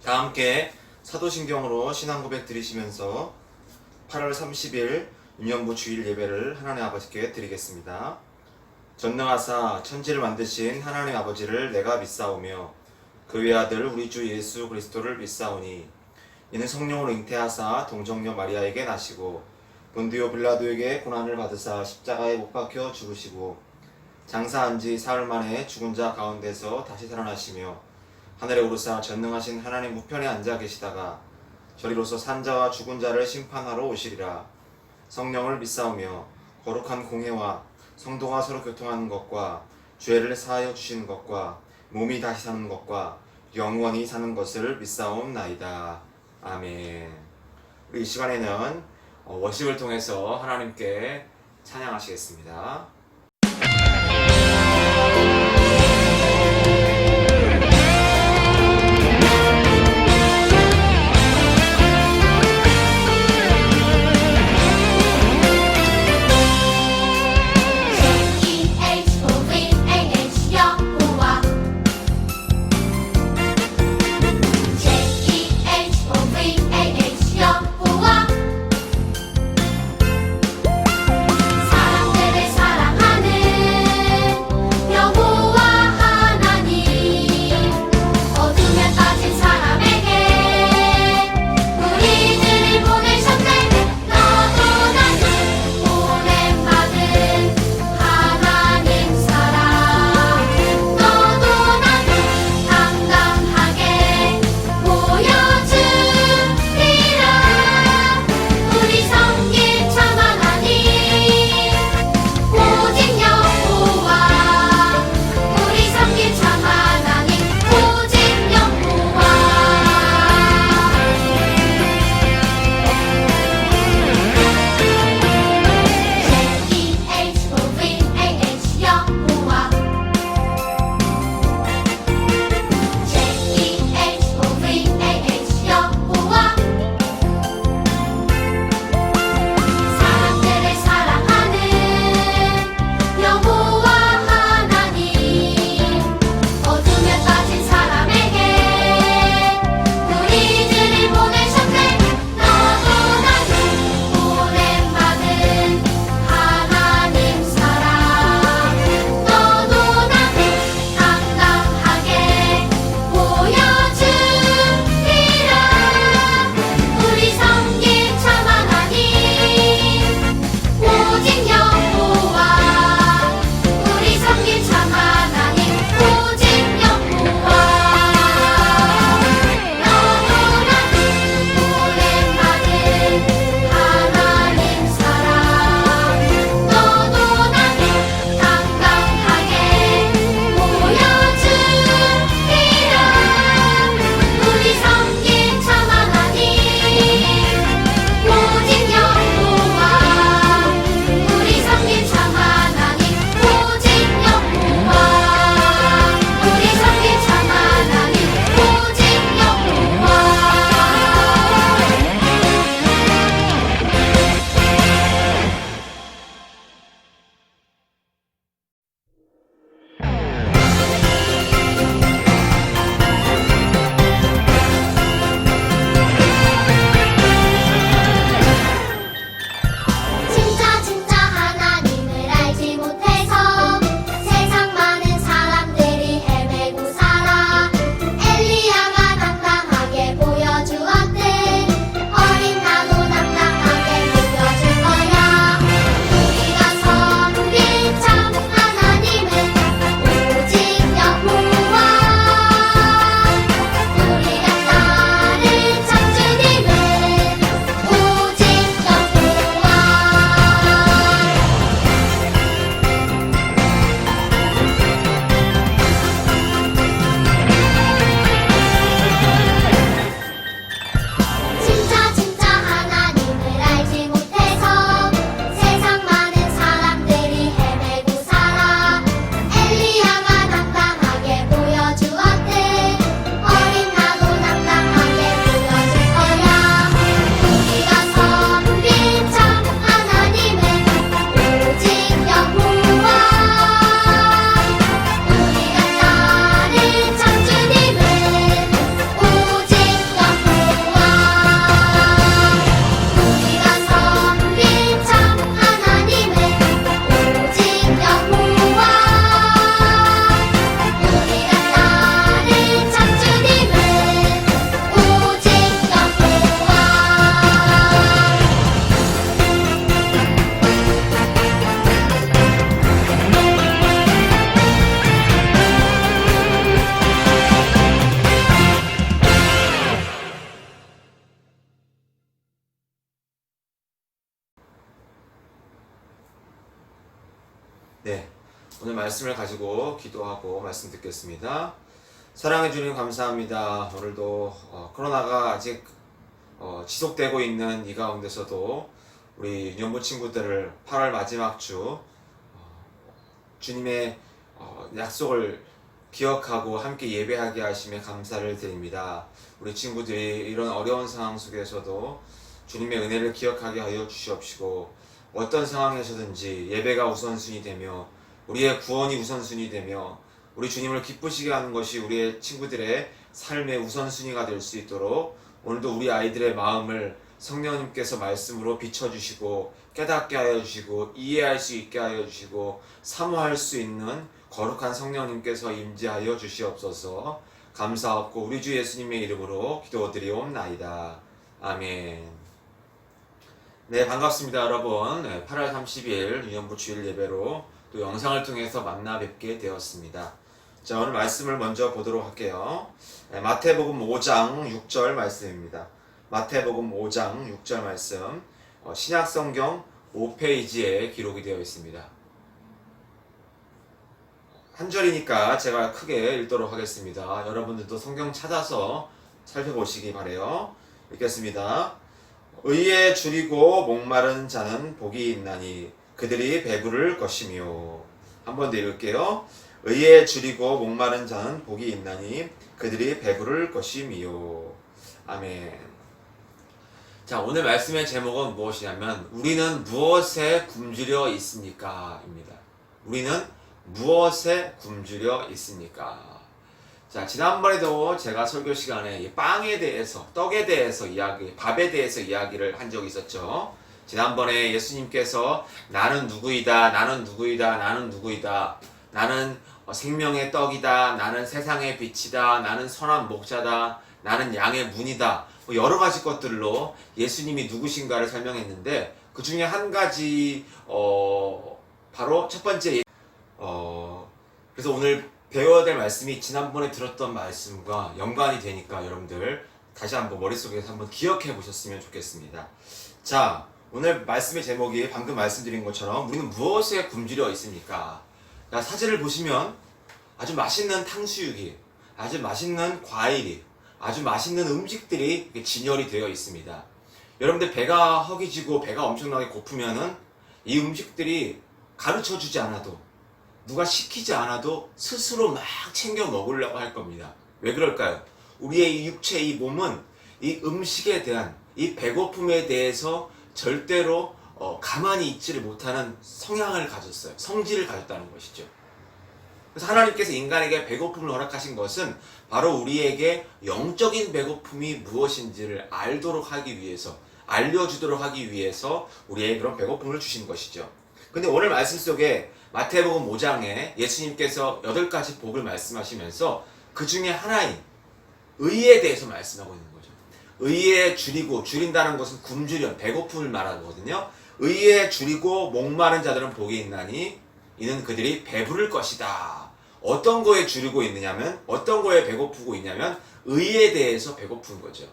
다 함께 사도신경으로 신앙 고백 드리시면서 8월 30일 유년부 주일 예배를 하나님 아버지께 드리겠습니다. 전능하사 천지를 만드신 하나님 아버지를 내가 믿사오며 그 외아들 우리 주 예수 그리스도를 믿사오니 이는 성령으로 잉태하사 동정녀 마리아에게 나시고 본디오 빌라도에게 고난을 받으사 십자가에 못 박혀 죽으시고 장사한 지 사흘 만에 죽은 자 가운데서 다시 살아나시며 하늘에 오르사 전능하신 하나님 우편에 앉아 계시다가 저리로서 산자와 죽은 자를 심판하러 오시리라. 성령을 믿사오며 거룩한 공회와 성도가 서로 교통하는 것과 죄를 사하여 주시는 것과 몸이 다시 사는 것과 영원히 사는 것을 믿사옵나이다. 아멘. 우리 이 시간에는 워십을 통해서 하나님께 찬양하시겠습니다. 사랑들을 사랑 오늘 말씀을 가지고 기도하고 말씀 듣겠습니다. 사랑해 주님 감사합니다. 오늘도 코로나가 아직 지속되고 있는 이 가운데서도 우리 유년부 친구들을 8월 마지막 주 주님의 약속을 기억하고 함께 예배하게 하심에 감사를 드립니다. 우리 친구들이 이런 어려운 상황 속에서도 주님의 은혜를 기억하게 하여 주시옵시고, 어떤 상황에서든지 예배가 우선순위 되며 우리의 구원이 우선순위 되며 우리 주님을 기쁘시게 하는 것이 우리의 친구들의 삶의 우선순위가 될 수 있도록 오늘도 우리 아이들의 마음을 성령님께서 말씀으로 비춰주시고 깨닫게 하여 주시고 이해할 수 있게 하여 주시고 사모할 수 있는 거룩한 성령님께서 임재하여 주시옵소서. 감사하고 우리 주 예수님의 이름으로 기도드리옵나이다. 아멘. 네, 반갑습니다 여러분. 8월 30일 유년부 주일 예배로 또 영상을 통해서 만나 뵙게 되었습니다. 자, 오늘 말씀을 먼저 보도록 할게요. 마태복음 5장 6절 말씀입니다. 마태복음 5장 6절 말씀, 신약성경 5페이지에 기록이 되어 있습니다. 한 절이니까 제가 크게 읽도록 하겠습니다. 여러분들도 성경 찾아서 살펴보시기 바라요. 읽겠습니다. 의에 줄이고 목마른 자는 복이 있나니 그들이 배부를 것이며. 한 번 더 읽을게요. 의에 줄이고 목마른 자는 복이 있나니 그들이 배부를 것이며. 아멘. 자, 오늘 말씀의 제목은 무엇이냐면 우리는 무엇에 굶주려 있습니까? 입니다. 우리는 무엇에 굶주려 있습니까? 자, 지난번에도 제가 설교 시간에 빵에 대해서, 떡에 대해서 밥에 대해서 이야기를 한 적이 있었죠. 지난번에 예수님께서 나는 누구이다, 나는 누구이다, 나는 누구이다, 나는 생명의 떡이다, 나는 세상의 빛이다, 나는 선한 목자다, 나는 양의 문이다, 여러 가지 것들로 예수님이 누구신가를 설명했는데, 그 중에 한 가지 바로 첫 번째 그래서 오늘 배워야 될 말씀이 지난번에 들었던 말씀과 연관이 되니까 여러분들 다시 한번 머릿속에서 한번 기억해 보셨으면 좋겠습니다. 자, 오늘 말씀의 제목이 방금 말씀드린 것처럼 우리는 무엇에 굶주려 있습니까? 자, 사진을 보시면 아주 맛있는 탕수육이, 아주 맛있는 과일이, 아주 맛있는 음식들이 진열이 되어 있습니다. 여러분들 배가 허기지고 배가 엄청나게 고프면은 이 음식들이 가르쳐 주지 않아도, 누가 시키지 않아도 스스로 막 챙겨 먹으려고 할 겁니다. 왜 그럴까요? 우리의 이 육체, 이 몸은 이 음식에 대한, 이 배고픔에 대해서 절대로 가만히 있지를 못하는 성향을 가졌어요. 성질을 가졌다는 것이죠. 그래서 하나님께서 인간에게 배고픔을 허락하신 것은 바로 우리에게 영적인 배고픔이 무엇인지를 알도록 하기 위해서, 알려주도록 하기 위해서 우리에게 그런 배고픔을 주신 것이죠. 근데 오늘 말씀 속에 마태복음 5장에 예수님께서 8가지 복을 말씀하시면서 그 중에 하나인 의에 대해서 말씀하고 있는 거죠. 의에 줄인다는 것은 굶주려, 배고픔을 말하거든요. 의에 줄이고 목마른 자들은 복이 있나니 이는 그들이 배부를 것이다. 어떤 거에 줄이고 있느냐면, 어떤 거에 배고프고 있냐면 의에 대해서 배고픈 거죠.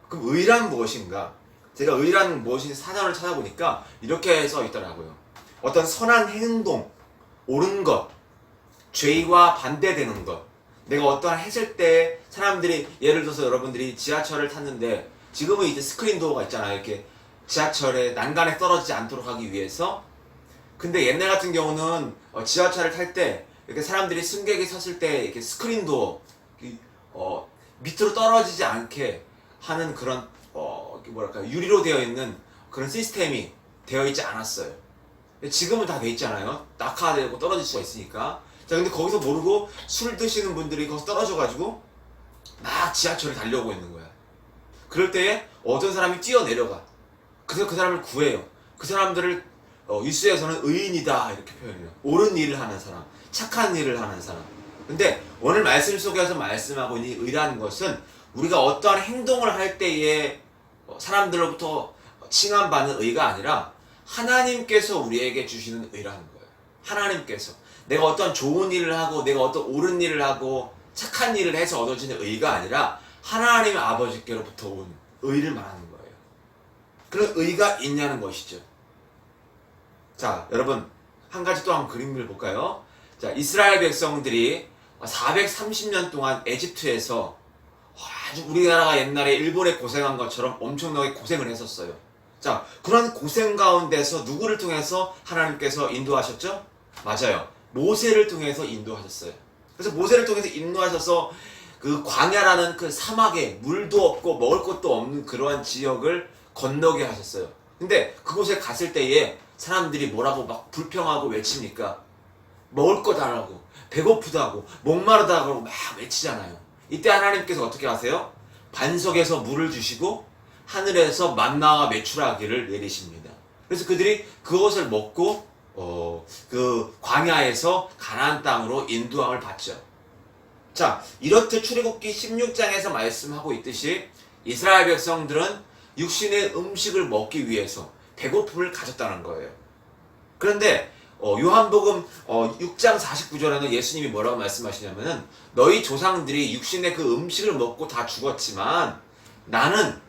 그럼 의란 무엇인가? 제가 의란 무엇인지 사전을 찾아보니까 이렇게 써 있더라고요. 어떤 선한 행동, 옳은 것, 죄와 반대되는 것. 내가 어떠한 했을 때 사람들이, 예를 들어서 여러분들이 지하철을 탔는데 지금은 이제 스크린 도어가 있잖아요. 이렇게 지하철에 난간에 떨어지지 않도록 하기 위해서. 근데 옛날 같은 경우는 지하철을 탈 때 이렇게 사람들이 승객이 섰을 때 이렇게 스크린 도어 밑으로 떨어지지 않게 하는 그런 유리로 되어 있는 그런 시스템이 되어 있지 않았어요. 지금은 다 돼 있잖아요. 낙하되고 떨어질 수가 있으니까. 자, 근데 거기서 모르고 술 드시는 분들이 거기서 떨어져가지고 막 지하철을 달려오고 있는 거야. 그럴 때에 어떤 사람이 뛰어내려가. 그래서 그 사람을 구해요. 그 사람들을 뉴스에서는 의인이다 이렇게 표현해요. 옳은 일을 하는 사람, 착한 일을 하는 사람. 근데 오늘 말씀 속에서 말씀하고 있는 의라는 것은 우리가 어떠한 행동을 할 때에 사람들로부터 칭함받는 의가 아니라 하나님께서 우리에게 주시는 의라는 거예요. 하나님께서 내가 어떤 좋은 일을 하고 내가 어떤 옳은 일을 하고 착한 일을 해서 얻어지는 의가 아니라 하나님 아버지께로부터 온 의를 말하는 거예요. 그런 의가 있냐는 것이죠. 자, 여러분 한 가지 또 한 그림을 볼까요? 자, 이스라엘 백성들이 430년 동안 에집트에서 아주 우리나라가 옛날에 일본에 고생한 것처럼 엄청나게 고생을 했었어요. 자, 그런 고생 가운데서 누구를 통해서 하나님께서 인도하셨죠? 맞아요. 모세를 통해서 인도하셨어요. 그래서 모세를 통해서 인도하셔서 그 광야라는 그 사막에 물도 없고 먹을 것도 없는 그러한 지역을 건너게 하셨어요. 근데 그곳에 갔을 때에 사람들이 뭐라고 막 불평하고 외칩니까? 먹을 것 달라고, 배고프다고, 목마르다고 막 외치잖아요. 이때 하나님께서 어떻게 하세요? 반석에서 물을 주시고 하늘에서 만나와 메추라기를 내리십니다. 그래서 그들이 그것을 먹고 그 광야에서 가나안 땅으로 인도함을 받죠. 자, 이렇듯 출애굽기 16장에서 말씀하고 있듯이 이스라엘 백성들은 육신의 음식을 먹기 위해서 배고픔을 가졌다는 거예요. 그런데 요한복음 6장 49절에는 예수님이 뭐라고 말씀하시냐면은 너희 조상들이 육신의 그 음식을 먹고 다 죽었지만 나는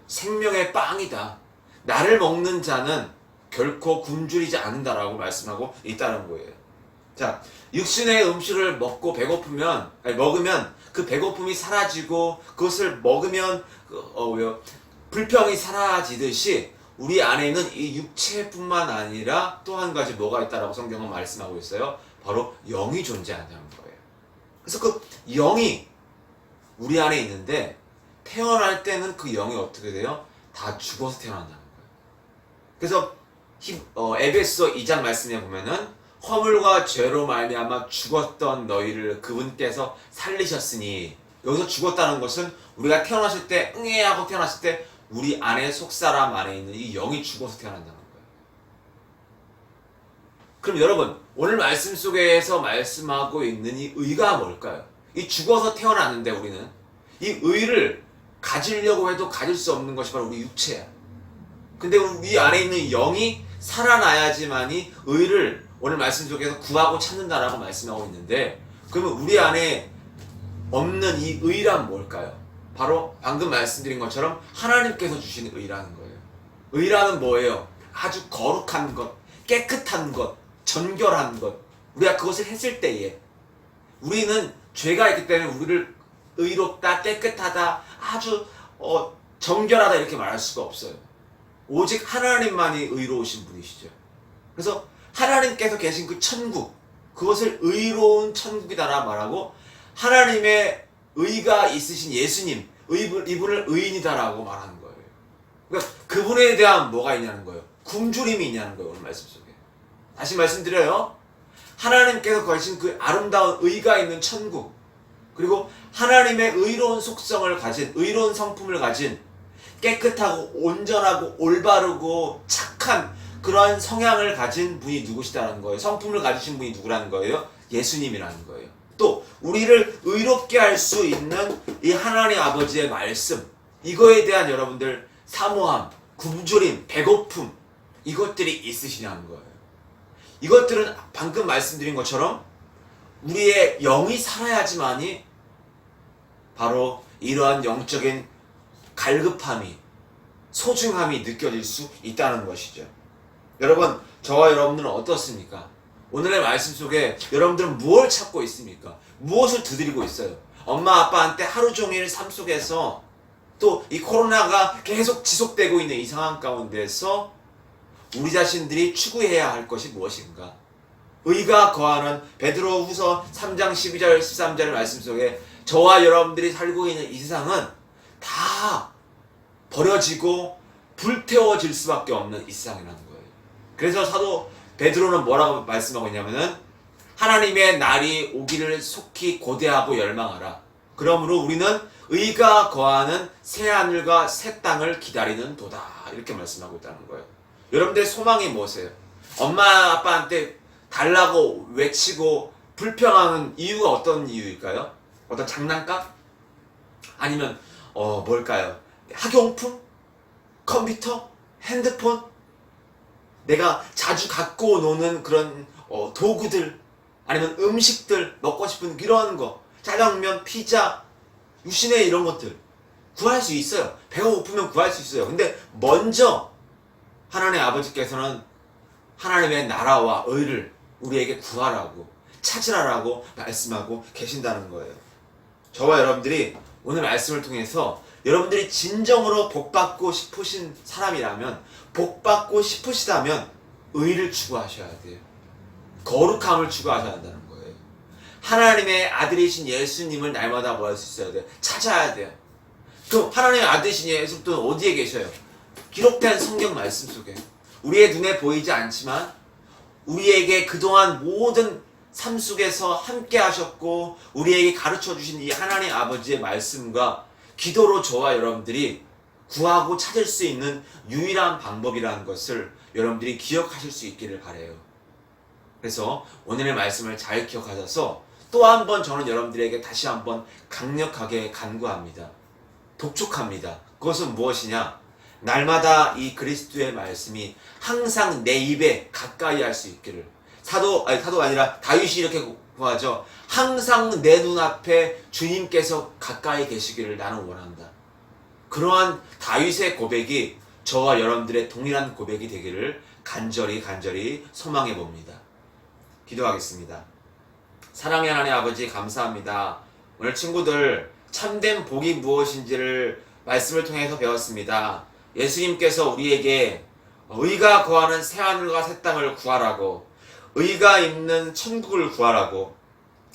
생명의 빵이다. 나를 먹는 자는 결코 굶주리지 않는다라고 말씀하고 있다는 거예요. 자, 육신의 음식을 먹고 먹으면 그 배고픔이 사라지고 그것을 먹으면 불평이 사라지듯이 우리 안에는 이 육체뿐만 아니라 또 한 가지 뭐가 있다라고 성경은 말씀하고 있어요. 바로 영이 존재한다는 거예요. 그래서 그 영이 우리 안에 있는데 태어날 때는 그 영이 어떻게 돼요? 다 죽어서 태어난다는 거예요. 그래서 에베소 2장 말씀에 보면은 허물과 죄로 말미암아 죽었던 너희를 그분께서 살리셨으니, 여기서 죽었다는 것은 우리가 태어났을 때 응애하고 태어났을 때 우리 안에 속사람 안에 있는 이 영이 죽어서 태어난다는 거예요. 그럼 여러분, 오늘 말씀 속에서 말씀하고 있는 이 의가 뭘까요? 이 죽어서 태어났는데 우리는 이 의를 가지려고 해도 가질 수 없는 것이 바로 우리 육체야. 근데 우리 안에 있는 영이 살아나야지만이 의를 오늘 말씀 속에서 구하고 찾는다라고 말씀하고 있는데, 그러면 우리 안에 없는 이 의란 뭘까요? 바로 방금 말씀드린 것처럼 하나님께서 주시는 의라는 거예요. 의라는 뭐예요? 아주 거룩한 것, 깨끗한 것, 정결한 것. 우리가 그것을 했을 때에 우리는 죄가 있기 때문에 우리를 의롭다, 깨끗하다, 아주 정결하다 이렇게 말할 수가 없어요. 오직 하나님만이 의로우신 분이시죠. 그래서 하나님께서 계신 그 천국, 그것을 의로운 천국이다라 말하고, 하나님의 의가 있으신 예수님, 이분을 의인이다라고 말하는 거예요. 그러니까 그분에 대한 뭐가 있냐는 거예요. 굶주림이 있냐는 거예요. 오늘 말씀 속에. 다시 말씀드려요. 하나님께서 거하신 그 아름다운 의가 있는 천국, 그리고 하나님의 의로운 속성을 가진, 의로운 성품을 가진, 깨끗하고 온전하고 올바르고 착한 그러한 성향을 가진 분이 누구시다는 거예요. 성품을 가지신 분이 누구라는 거예요? 예수님이라는 거예요. 또 우리를 의롭게 할 수 있는 이 하나님 아버지의 말씀, 이거에 대한 여러분들 사모함, 굶주림, 배고픔, 이것들이 있으시냐는 거예요. 이것들은 방금 말씀드린 것처럼 우리의 영이 살아야지만이 바로 이러한 영적인 갈급함이, 소중함이 느껴질 수 있다는 것이죠. 여러분, 저와 여러분들은 어떻습니까? 오늘의 말씀 속에 여러분들은 무엇을 찾고 있습니까? 무엇을 두드리고 있어요? 엄마 아빠한테 하루 종일 삶 속에서, 또 이 코로나가 계속 지속되고 있는 이 상황 가운데서 우리 자신들이 추구해야 할 것이 무엇인가? 의가 거하는 베드로후서 3장 12절 13절의 말씀 속에 저와 여러분들이 살고 있는 이 세상은 다 버려지고 불태워질 수밖에 없는 이 세상이라는 거예요. 그래서 사도 베드로는 뭐라고 말씀하고 있냐면은 하나님의 날이 오기를 속히 고대하고 열망하라. 그러므로 우리는 의가 거하는 새 하늘과 새 땅을 기다리는 도다. 이렇게 말씀하고 있다는 거예요. 여러분들의 소망이 무엇이에요? 엄마 아빠한테 달라고 외치고 불평하는 이유가 어떤 이유일까요? 어떤 장난감? 아니면 뭘까요? 학용품? 컴퓨터? 핸드폰? 내가 자주 갖고 노는 그런 도구들, 아니면 음식들, 먹고 싶은 그런 거, 짜장면, 피자, 유신의 이런 것들 구할 수 있어요. 배가 고프면 구할 수 있어요. 근데 먼저 하나님 아버지께서는 하나님의 나라와 의를 우리에게 구하라고, 찾으라라고 말씀하고 계신다는 거예요. 저와 여러분들이 오늘 말씀을 통해서 여러분들이 진정으로 복받고 싶으신 사람이라면, 복받고 싶으시다면 의를 추구하셔야 돼요. 거룩함을 추구하셔야 한다는 거예요. 하나님의 아들이신 예수님을 날마다 뭐 할 수 있어야 돼요? 찾아야 돼요. 그럼 하나님의 아들이신 예수님은 어디에 계셔요? 기록된 성경 말씀 속에. 우리의 눈에 보이지 않지만 우리에게 그동안 모든 삶 속에서 함께 하셨고 우리에게 가르쳐 주신 이 하나님 아버지의 말씀과 기도로 저와 여러분들이 구하고 찾을 수 있는 유일한 방법이라는 것을 여러분들이 기억하실 수 있기를 바라요. 그래서 오늘의 말씀을 잘 기억하셔서 또 한 번 저는 여러분들에게 다시 한번 강력하게 간구합니다. 독촉합니다. 그것은 무엇이냐? 날마다 이 그리스도의 말씀이 항상 내 입에 가까이 할 수 있기를. 사도가 아니라 다윗이 이렇게 구하죠. 항상 내 눈앞에 주님께서 가까이 계시기를 나는 원한다. 그러한 다윗의 고백이 저와 여러분들의 동일한 고백이 되기를 간절히 소망해 봅니다. 기도하겠습니다. 사랑의 하나님 아버지, 감사합니다. 오늘 친구들 참된 복이 무엇인지를 말씀을 통해서 배웠습니다. 예수님께서 우리에게 의가 거하는 새하늘과 새 땅을 구하라고, 의가 있는 천국을 구하라고,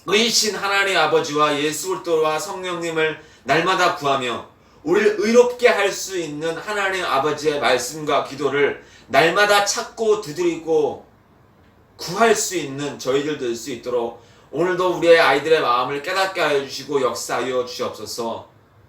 의신 하나님 아버지와 예수 그리스도와 성령님을 날마다 구하며 우리를 의롭게 할 수 있는 하나님 아버지의 말씀과 기도를 날마다 찾고 두드리고 구할 수 있는 저희들 될 수 있도록 오늘도 우리의 아이들의 마음을 깨닫게 하여 주시고 역사하여 주시옵소서.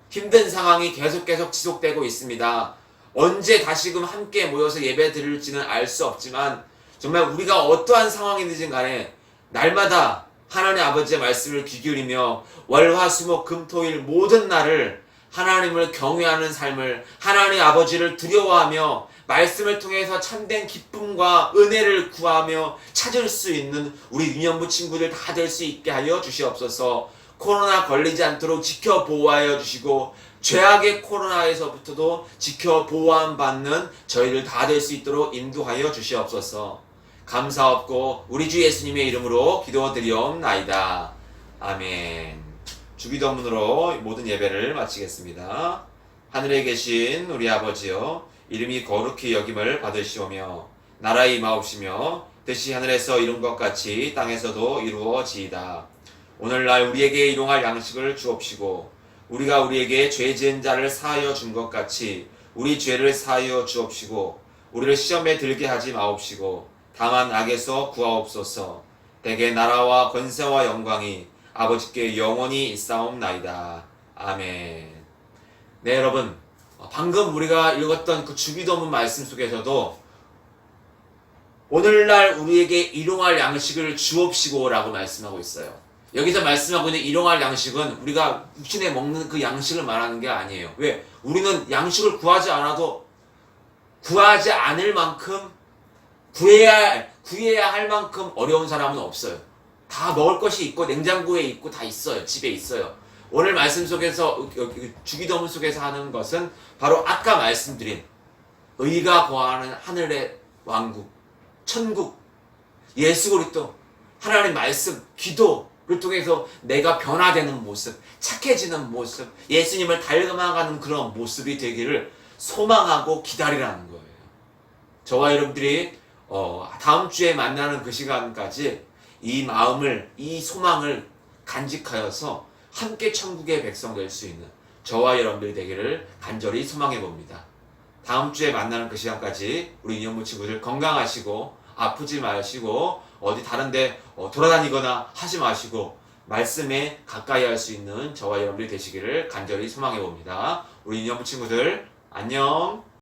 힘든 상황이 계속 지속되고 있습니다. 언제 다시금 함께 모여서 예배 드릴지는 알 수 없지만 정말 우리가 어떠한 상황이든지 간에 날마다 하나님 아버지의 말씀을 귀 기울이며 월화수목금토일 모든 날을 하나님을 경외하는 삶을, 하나님 아버지를 두려워하며 말씀을 통해서 참된 기쁨과 은혜를 구하며 찾을 수 있는 우리 유년부 친구들 다 될 수 있게 하여 주시옵소서. 코로나 걸리지 않도록 지켜 보호하여 주시고 죄악의 코로나에서부터도 지켜 보호받는 저희들 다 될 수 있도록 인도하여 주시옵소서. 감사없고 우리 주 예수님의 이름으로 기도드리옵나이다. 아멘. 주기도문으로 모든 예배를 마치겠습니다. 하늘에 계신 우리 아버지여, 이름이 거룩히 여김을 받으시오며 나라의 임하옵시며 뜻이 하늘에서 이룬 것 같이 땅에서도 이루어지이다. 오늘날 우리에게 일용할 양식을 주옵시고 우리가 우리에게 죄 지은 자를 사하여 준 것 같이 우리 죄를 사하여 주옵시고 우리를 시험에 들게 하지 마옵시고 다만 악에서 구하옵소서. 대개 나라와 권세와 영광이 아버지께 영원히 있사옵나이다. 아멘. 네, 여러분, 방금 우리가 읽었던 그 주기도문 말씀 속에서도 오늘날 우리에게 일용할 양식을 주옵시고 라고 말씀하고 있어요. 여기서 말씀하고 있는 일용할 양식은 우리가 육신에 먹는 그 양식을 말하는 게 아니에요. 왜? 우리는 양식을 구하지 않아도 구하지 않을 만큼 구해야 할 만큼 어려운 사람은 없어요. 다 먹을 것이 있고 냉장고에 있고 다 있어요. 집에 있어요. 오늘 말씀 속에서 주기도문 속에서 하는 것은 바로 아까 말씀드린 의가 거하는 하늘의 왕국, 천국, 예수 그리스도, 하나님 말씀, 기도를 통해서 내가 변화되는 모습, 착해지는 모습, 예수님을 닮아가는 그런 모습이 되기를 소망하고 기다리라는 거예요. 저와 여러분들이 다음 주에 만나는 그 시간까지 이 마음을, 이 소망을 간직하여서 함께 천국의 백성 될 수 있는 저와 여러분들이 되기를 간절히 소망해 봅니다. 다음 주에 만나는 그 시간까지 우리 인연부 친구들 건강하시고 아프지 마시고 어디 다른데 돌아다니거나 하지 마시고 말씀에 가까이 할 수 있는 저와 여러분들이 되시기를 간절히 소망해 봅니다. 우리 인연부 친구들 안녕.